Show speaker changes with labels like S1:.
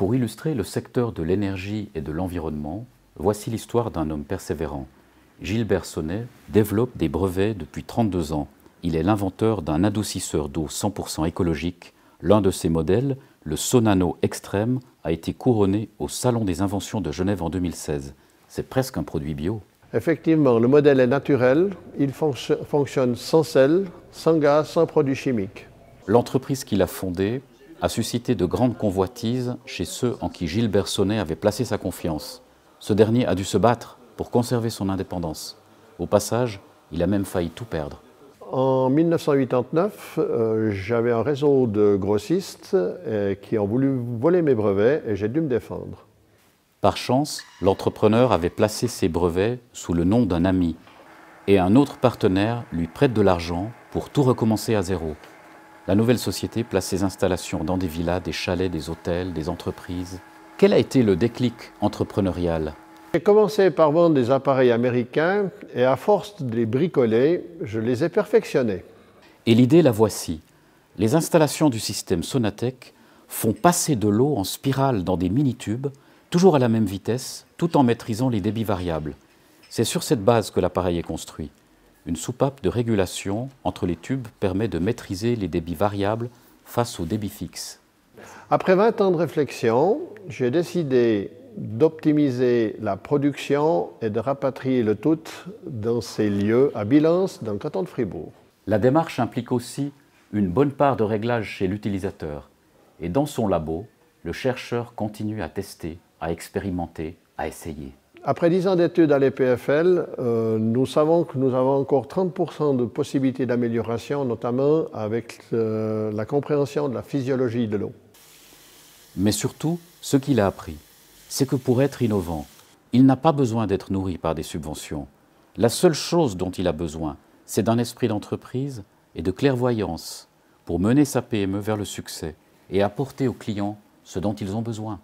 S1: Pour illustrer le secteur de l'énergie et de l'environnement, voici l'histoire d'un homme persévérant. Gilbert Sonnet développe des brevets depuis 32 ans. Il est l'inventeur d'un adoucisseur d'eau 100% écologique. L'un de ses modèles, le Sonano Extreme, a été couronné au Salon des inventions de Genève en 2016. C'est presque un produit bio.
S2: Effectivement, le modèle est naturel, il fonctionne sans sel, sans gaz, sans produits chimiques.
S1: L'entreprise qu'il a fondée a suscité de grandes convoitises chez ceux en qui Gilbert Sonnet avait placé sa confiance. Ce dernier a dû se battre pour conserver son indépendance. Au passage, il a même failli tout perdre.
S2: En 1989, j'avais un réseau de grossistes qui ont voulu voler mes brevets et j'ai dû me défendre.
S1: Par chance, l'entrepreneur avait placé ses brevets sous le nom d'un ami et un autre partenaire lui prête de l'argent pour tout recommencer à zéro. La nouvelle société place ses installations dans des villas, des chalets, des hôtels, des entreprises. Quel a été le déclic entrepreneurial ?
S2: J'ai commencé par vendre des appareils américains et à force de les bricoler, je les ai perfectionnés.
S1: Et l'idée, la voici. Les installations du système Sonatec font passer de l'eau en spirale dans des mini-tubes, toujours à la même vitesse, tout en maîtrisant les débits variables. C'est sur cette base que l'appareil est construit. Une soupape de régulation entre les tubes permet de maîtriser les débits variables face aux débits fixes.
S2: Après 20 ans de réflexion, j'ai décidé d'optimiser la production et de rapatrier le tout dans ces lieux à Bilens, dans le canton de Fribourg.
S1: La démarche implique aussi une bonne part de réglage chez l'utilisateur. Et dans son labo, le chercheur continue à tester, à expérimenter, à essayer.
S2: Après 10 ans d'études à l'EPFL, nous savons que nous avons encore 30% de possibilités d'amélioration, notamment avec la compréhension de la physiologie de l'eau.
S1: Mais surtout, ce qu'il a appris, c'est que pour être innovant, il n'a pas besoin d'être nourri par des subventions. La seule chose dont il a besoin, c'est d'un esprit d'entreprise et de clairvoyance pour mener sa PME vers le succès et apporter aux clients ce dont ils ont besoin.